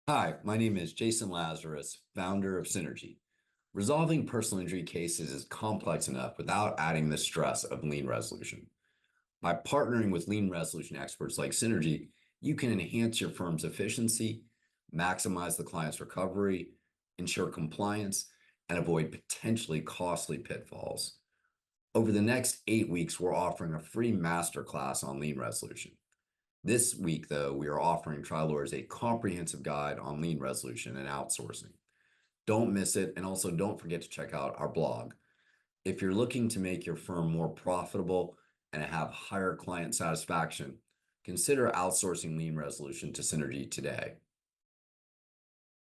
Hi, my name is Jason Lazarus, founder of Synergy. Resolving personal injury cases is complex enough without adding the stress of lien resolution. By partnering with lien resolution experts like Synergy, you can enhance your firm's efficiency, maximize the client's recovery, ensure compliance, and avoid potentially costly pitfalls. Over the next 8 weeks, we're offering a free master class on lien resolution. This week, though, we are offering trial lawyers a comprehensive guide on lien resolution and outsourcing. Don't miss it, and also don't forget to check out our blog. If you're looking to make your firm more profitable and have higher client satisfaction, consider outsourcing lien resolution to Synergy today.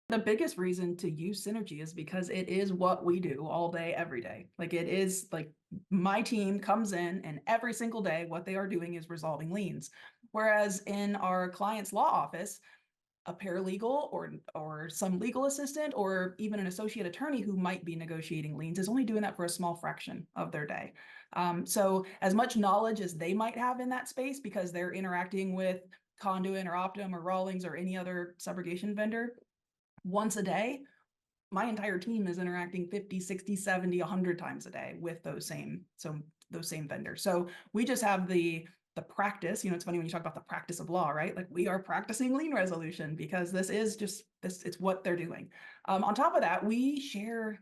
The biggest reason to use Synergy is because it is what we do all day, every day. Like it is like my team comes in and every single day, what they are doing is resolving liens. Whereas in our client's law office, a paralegal or some legal assistant or even an associate attorney who might be negotiating liens is only doing that for a small fraction of their day. So as much knowledge as they might have in that space because they're interacting with Conduit or Optum or Rawlings or any other subrogation vendor once a day, my entire team is interacting 50, 60, 70, 100 times a day with those same vendors. So we just have the practice. It's funny when you talk about the practice of law, right? Like we are practicing lien resolution because this is just this, it's what they're doing. On top of that, we share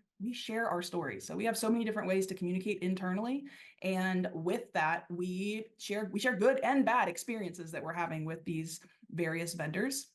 our stories. So we have so many different ways to communicate internally. And with that, we share good and bad experiences that we're having with these various vendors.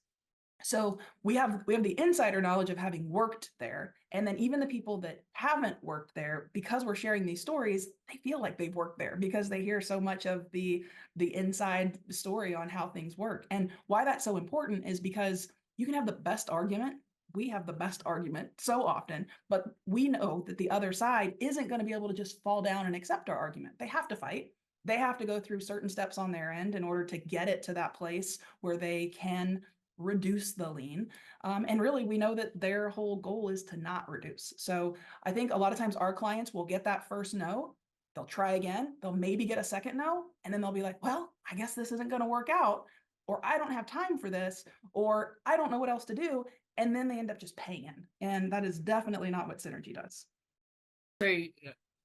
So we have the insider knowledge of having worked there. And then even the people that haven't worked there, because we're sharing these stories, they feel like they've worked there because they hear so much of the inside story on how things work. And why that's so important is because you can have the best argument. We have the best argument so often, but we know that the other side isn't going to be able to just fall down and accept our argument. They have to fight. They have to go through certain steps on their end in order to get it to that place where they can reduce the lien. And really, we know that their whole goal is to not reduce. So I think a lot of times our clients will get that first no, they'll try again, they'll maybe get a second no, and then they'll be like, well, I guess this isn't going to work out, or I don't have time for this, or I don't know what else to do. And then they end up just paying. And that is definitely not what Synergy does. Say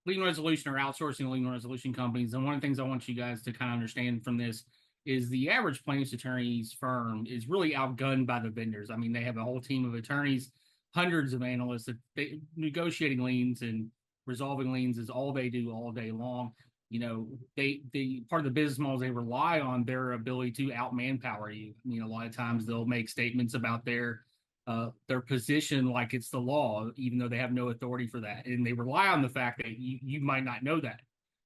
lien resolution or outsourcing lien resolution companies. And one of the things I want you guys to kind of understand from this is the average plaintiff's attorney's firm is really outgunned by the vendors. I mean, they have a whole team of attorneys, hundreds of analysts that negotiating liens and resolving liens is all they do all day long. They part of the business models they rely on their ability to out manpower you. A lot of times they'll make statements about their position like it's the law, even though they have no authority for that. And they rely on the fact that you might not know that.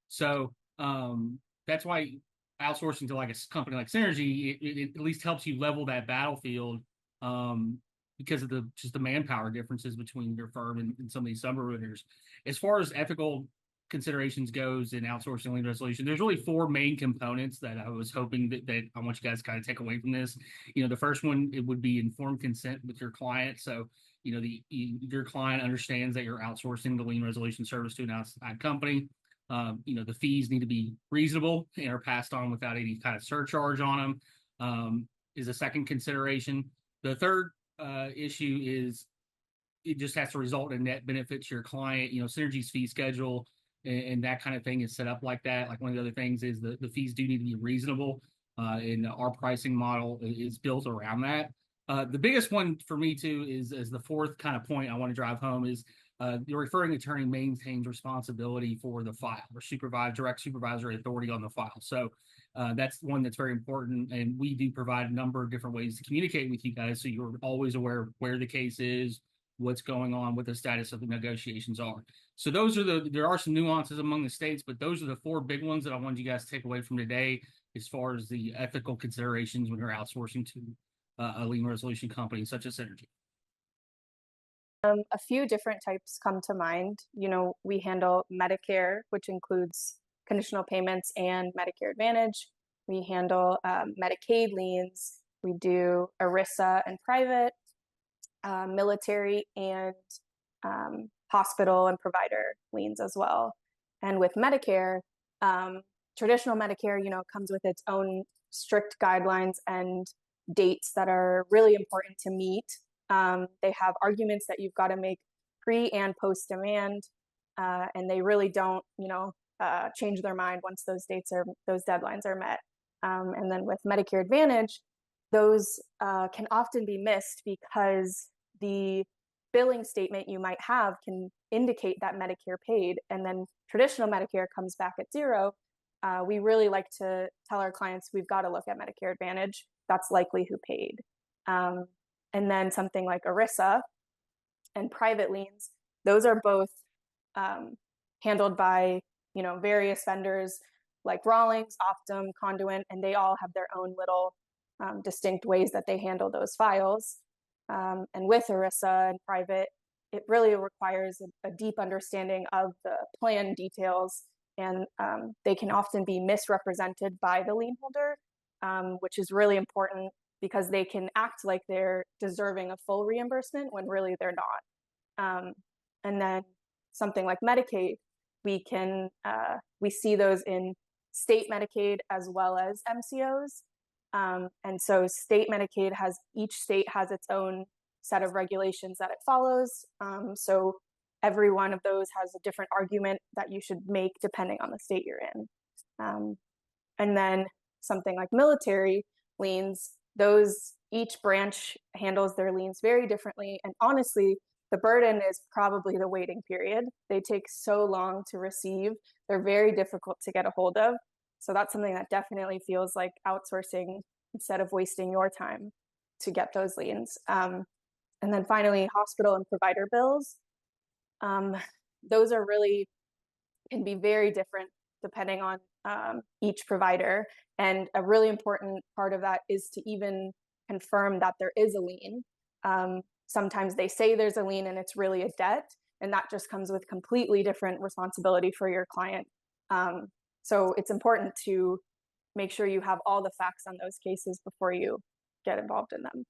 So that's why outsourcing to like a company like Synergy, it at least helps you level that battlefield because of the manpower differences between your firm and some of these sub-vendors. As far as ethical considerations goes in outsourcing lien resolution, there's really four main components that I was hoping that I want you guys to kind of take away from this. The first one, it would be informed consent with your client. So, your client understands that you're outsourcing the lien resolution service to an outside company. The fees need to be reasonable and are passed on without any kind of surcharge on them, is a second consideration. The third issue is it just has to result in net benefit to your client. Synergy's fee schedule and that kind of thing is set up like that. Like one of the other things is the fees do need to be reasonable, and our pricing model is built around that. The biggest one for me too is the fourth kind of point I want to drive home is the referring attorney maintains responsibility for the file or direct supervisory authority on the file. So that's one that's very important. And we do provide a number of different ways to communicate with you guys so you're always aware of where the case is, what's going on, what the status of the negotiations are. So there are some nuances among the states, but those are the four big ones that I wanted you guys to take away from today as far as the ethical considerations when you're outsourcing to a lien resolution company such as Synergy. A few different types come to mind. We handle Medicare, which includes conditional payments and Medicare Advantage. We handle Medicaid liens. We do ERISA and private, military, and hospital and provider liens as well. And with Medicare, traditional Medicare, comes with its own strict guidelines and dates that are really important to meet. They have arguments that you've got to make pre and post demand, and they really don't, change their mind once those deadlines are met. And then with Medicare Advantage, those can often be missed because the billing statement you might have can indicate that Medicare paid, and then traditional Medicare comes back at zero. We really like to tell our clients we've got to look at Medicare Advantage. That's likely who paid. And then something like ERISA and private liens, those are both handled by various vendors like Rawlings, Optum, Conduent, and they all have their own little distinct ways that they handle those files. And with ERISA and private, it really requires a deep understanding of the plan details, and they can often be misrepresented by the lien holder, which is really important because they can act like they're deserving of full reimbursement when really they're not. And then something like Medicaid, we see those in state Medicaid as well as MCOs. And so state Medicaid each state has its own set of regulations that it follows. So every one of those has a different argument that you should make depending on the state you're in. And then something like military liens, each branch handles their liens very differently. And honestly, the burden is probably the waiting period. They take so long to receive. They're very difficult to get a hold of. So that's something that definitely feels like outsourcing instead of wasting your time to get those liens. And then finally, hospital and provider bills. Those can be very different depending on each provider. And a really important part of that is to even confirm that there is a lien. Sometimes they say there's a lien and it's really a debt, and that just comes with completely different responsibility for your client. So it's important to make sure you have all the facts on those cases before you get involved in them.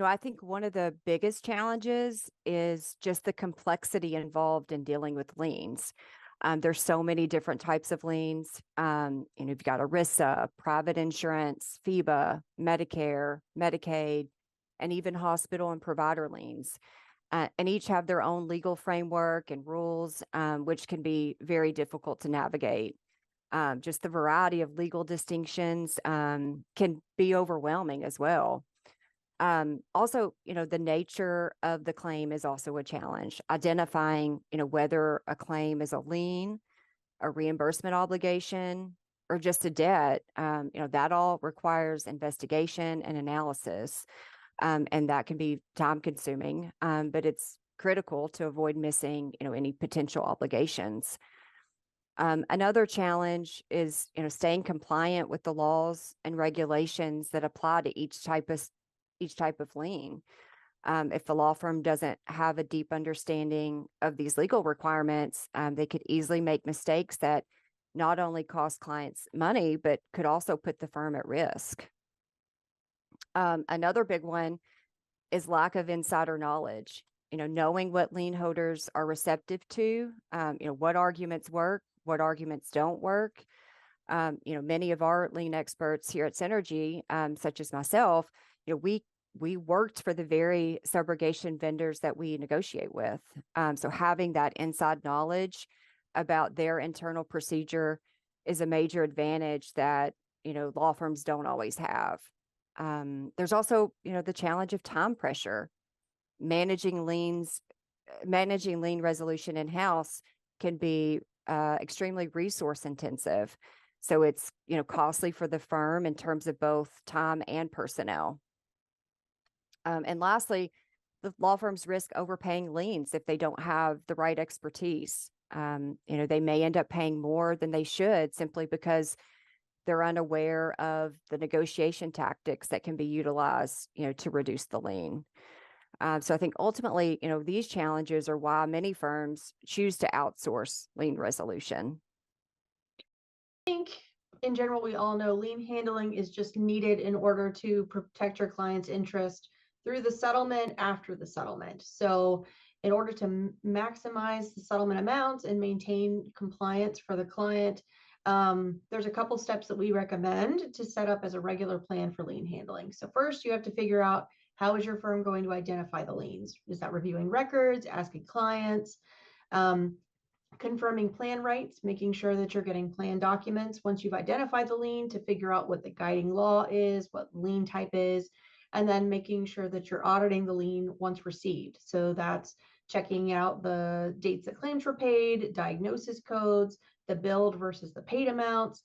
I think one of the biggest challenges is just the complexity involved in dealing with liens. There's so many different types of liens. You've got ERISA, private insurance, FEBA, Medicare, Medicaid, and even hospital and provider liens. And each have their own legal framework and rules, which can be very difficult to navigate. Just the variety of legal distinctions can be overwhelming as well. Also, the nature of the claim is also a challenge. Identifying, whether a claim is a lien, a reimbursement obligation, or just a debt, that all requires investigation and analysis. And that can be time consuming, but it's critical to avoid missing, any potential obligations. Another challenge is, staying compliant with the laws and regulations that apply to each type of lien. If the law firm doesn't have a deep understanding of these legal requirements, they could easily make mistakes that not only cost clients money, but could also put the firm at risk. Another big one is lack of insider knowledge. Knowing what lien holders are receptive to, what arguments work, what arguments don't work. Many of our lien experts here at Synergy, such as myself, we worked for the very subrogation vendors that we negotiate with. So having that inside knowledge about their internal procedure is a major advantage that, law firms don't always have. There's also, the challenge of time pressure. Managing lien resolution in-house can be extremely resource intensive. So it's, costly for the firm in terms of both time and personnel. And lastly, the law firms risk overpaying liens if they don't have the right expertise. They may end up paying more than they should simply because they're unaware of the negotiation tactics that can be utilized, to reduce the lien. So I think ultimately, these challenges are why many firms choose to outsource lien resolution. I think in general, we all know lien handling is just needed in order to protect your client's interest through the settlement, after the settlement. So in order to maximize the settlement amounts and maintain compliance for the client, There's a couple steps that we recommend to set up as a regular plan for lien handling. So first, you have to figure out, how is your firm going to identify the liens? Is that reviewing records, asking clients, confirming plan rights, making sure that you're getting plan documents once you've identified the lien, to figure out what the guiding law is, what lien type is, and then making sure that you're auditing the lien once received. So that's checking out the dates that claims were paid, diagnosis codes, the billed versus the paid amounts,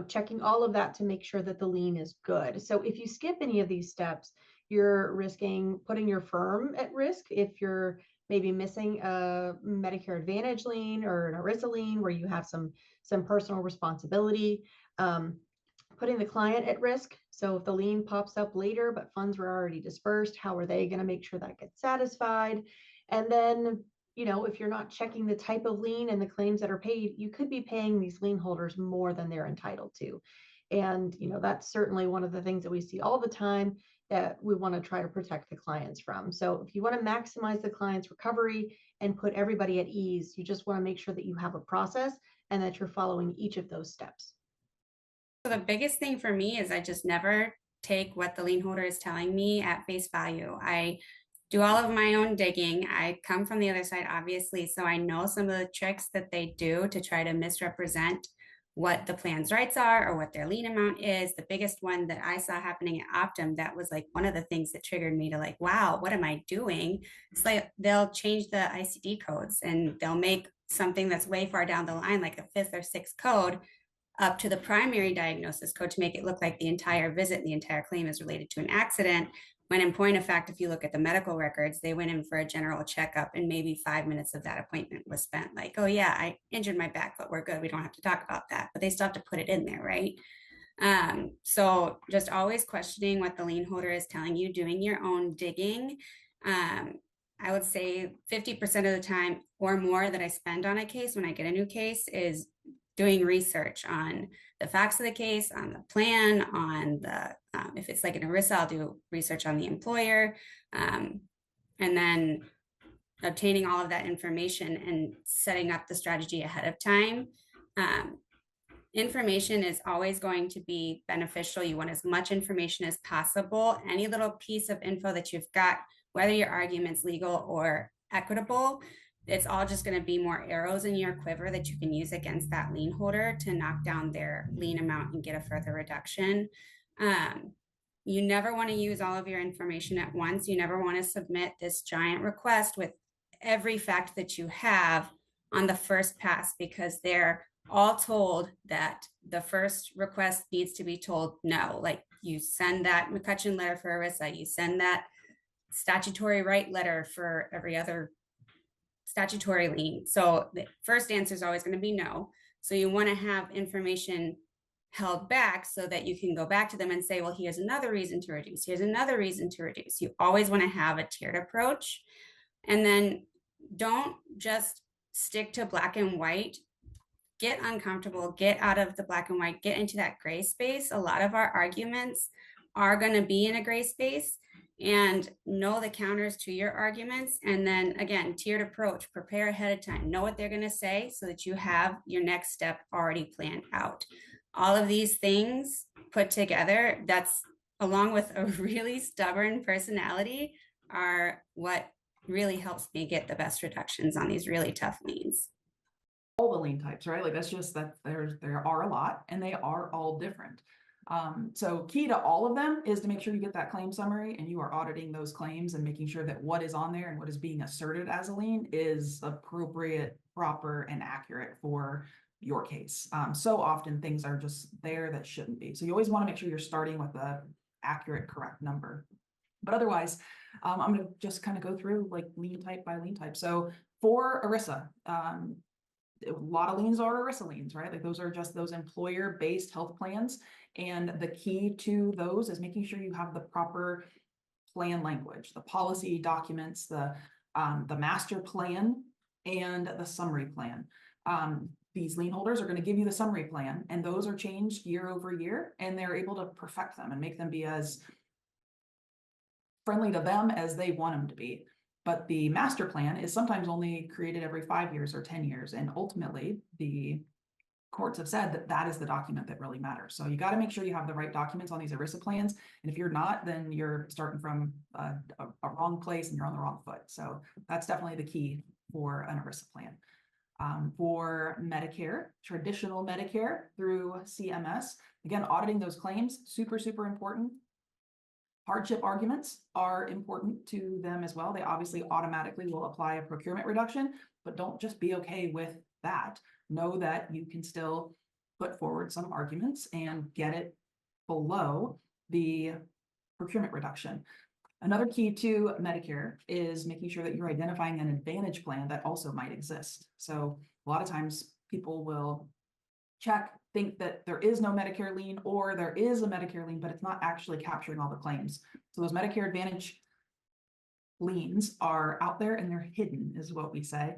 checking all of that to make sure that the lien is good. So if you skip any of these steps, you're risking putting your firm at risk if you're maybe missing a Medicare Advantage lien or an ERISA lien where you have some personal responsibility, putting the client at risk. So if the lien pops up later, but funds were already dispersed, how are they going to make sure that gets satisfied? And then, if you're not checking the type of lien and the claims that are paid, you could be paying these lien holders more than they're entitled to. And, that's certainly one of the things that we see all the time that we want to try to protect the clients from. So if you want to maximize the client's recovery and put everybody at ease, you just want to make sure that you have a process and that you're following each of those steps. So the biggest thing for me is I just never take what the lien holder is telling me at face value. I do all of my own digging. I come from the other side, obviously, so I know some of the tricks that they do to try to misrepresent what the plan's rights are or what their lien amount is. The biggest one that I saw happening at Optum, that was like one of the things that triggered me to like, wow, what am I doing? It's like they'll change the ICD codes and they'll make something that's way far down the line, like a fifth or sixth code, up to the primary diagnosis code to make it look like the entire visit and the entire claim is related to an accident. When in point of fact, if you look at the medical records, they went in for a general checkup and maybe 5 minutes of that appointment was spent like, oh yeah, I injured my back, but we're good. We don't have to talk about that. But they still have to put it in there, right? So just always questioning what the lien holder is telling you, doing your own digging. I would say 50% of the time or more that I spend on a case when I get a new case is doing research on the facts of the case, on the plan, on the, if it's like an ERISA, I'll do research on the employer, and then obtaining all of that information and setting up the strategy ahead of time. Information is always going to be beneficial. You want as much information as possible. Any little piece of info that you've got, whether your argument's legal or equitable, it's all just going to be more arrows in your quiver that you can use against that lien holder to knock down their lien amount and get a further reduction. You never want to use all of your information at once. You never want to submit this giant request with every fact that you have on the first pass, because they're all told that the first request needs to be told no. Like you send that McCutcheon letter for ERISA, you send that statutory right letter for every other statutory lien. So the first answer is always going to be no. So you want to have information held back so that you can go back to them and say, well, here's another reason to reduce. Here's another reason to reduce. You always want to have a tiered approach. And then don't just stick to black and white. Get uncomfortable, get out of the black and white, get into that gray space. A lot of our arguments are going to be in a gray space, and know the counters to your arguments. And then again, tiered approach, prepare ahead of time, know what they're going to say so that you have your next step already planned out. All of these things put together, that's along with a really stubborn personality, are what really helps me get the best reductions on these really tough liens. All the lien types, right? Like that's just that there are a lot and they are all different. So key to all of them is to make sure you get that claim summary and you are auditing those claims and making sure that what is on there and what is being asserted as a lien is appropriate, proper, and accurate for your case. So often things are just there that shouldn't be. So you always want to make sure you're starting with the accurate, correct number. But otherwise, I'm going to just kind of go through like lien type by lien type. So for ERISA, a lot of liens are ERISA liens, right? Like those are just those employer-based health plans. And the key to those is making sure you have the proper plan language, the policy documents, the master plan, and the summary plan. These lien holders are going to give you the summary plan, and those are changed year over year, and they're able to perfect them and make them be as friendly to them as they want them to be. But the master plan is sometimes only created every 5 years or 10 years. And ultimately, the courts have said that that is the document that really matters. So you got to make sure you have the right documents on these ERISA plans. And if you're not, then you're starting from a wrong place and you're on the wrong foot. So that's definitely the key for an ERISA plan. For Medicare, traditional Medicare through CMS, again, auditing those claims, super, super important. Hardship arguments are important to them as well. They obviously automatically will apply a procurement reduction, but don't just be okay with that. Know that you can still put forward some arguments and get it below the procurement reduction. Another key to Medicare is making sure that you're identifying an advantage plan that also might exist. So a lot of times people will think that there is no Medicare lien or there is a Medicare lien, but it's not actually capturing all the claims. So those Medicare Advantage liens are out there and they're hidden is what we say.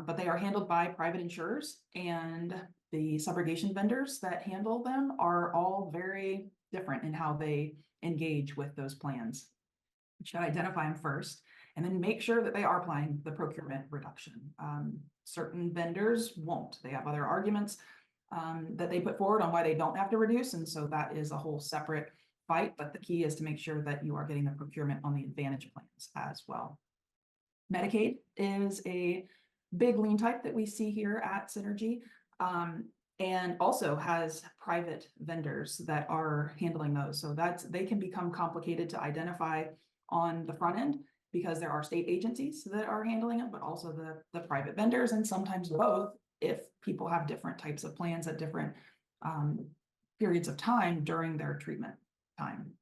But they are handled by private insurers, and the subrogation vendors that handle them are all very different in how they engage with those plans. You should identify them first and then make sure that they are applying the procurement reduction. Certain vendors won't. They have other arguments that they put forward on why they don't have to reduce. And so that is a whole separate fight. But the key is to make sure that you are getting the procurement on the advantage plans as well. Medicaid is a big lien type that we see here at Synergy, and also has private vendors that are handling those. So they can become complicated to identify on the front end because there are state agencies that are handling it, but also the private vendors, and sometimes both if people have different types of plans at different periods of time during their treatment time.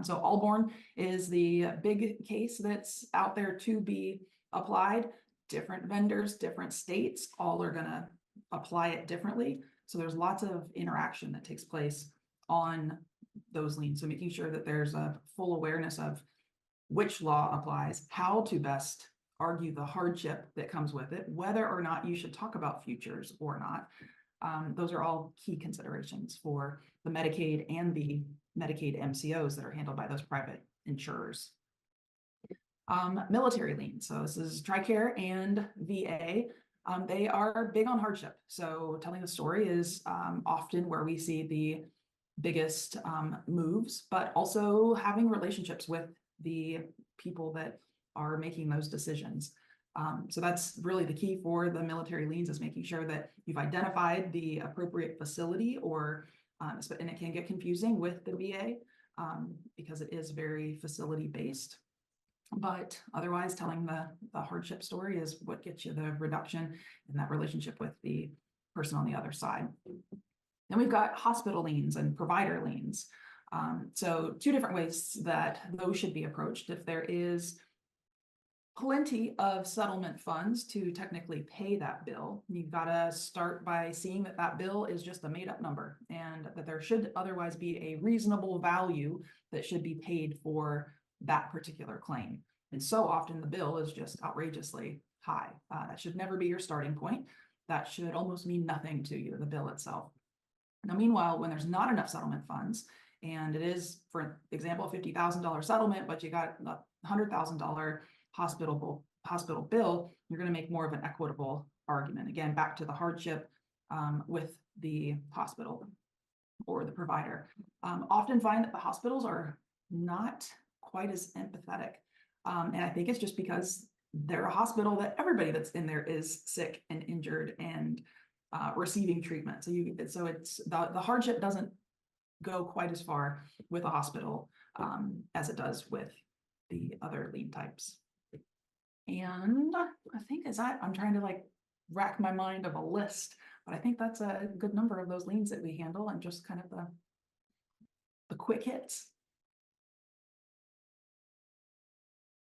So Allborn is the big case that's out there to be applied. Different vendors, different states, all are going to apply it differently. So there's lots of interaction that takes place on those liens. So making sure that there's a full awareness of which law applies, how to best argue the hardship that comes with it, whether or not you should talk about futures or not. Those are all key considerations for the Medicaid and the Medicaid MCOs that are handled by those private insurers. Military liens. So this is TRICARE and VA. They are big on hardship. So telling the story is often where we see the biggest moves, but also having relationships with the people that are making those decisions. So that's really the key for the military liens, is making sure that you've identified the appropriate facility, or and it can get confusing with the VA because it is very facility based. But otherwise, telling the hardship story is what gets you the reduction in that relationship with the person on the other side. Then we've got hospital liens and provider liens. So two different ways that those should be approached. If there is plenty of settlement funds to technically pay that bill, you've got to start by seeing that that bill is just a made-up number, and that there should otherwise be a reasonable value that should be paid for that particular claim. And so often the bill is just outrageously high. That should never be your starting point. That should almost mean nothing to you, the bill itself. Now, meanwhile, when there's not enough settlement funds, and it is, for example, a $50,000 settlement, but you got a $100,000 hospital bill, you're going to make more of an equitable argument. Again, back to the hardship with the hospital or the provider. Often find that the hospitals are not quite as empathetic. And I think it's just because they're a hospital that everybody that's in there is sick and injured and receiving treatment. So it's the hardship doesn't go quite as far with a hospital as it does with the other lien types. And I think I'm trying to rack my mind of a list, but I think that's a good number of those liens that we handle, and just kind of the quick hits.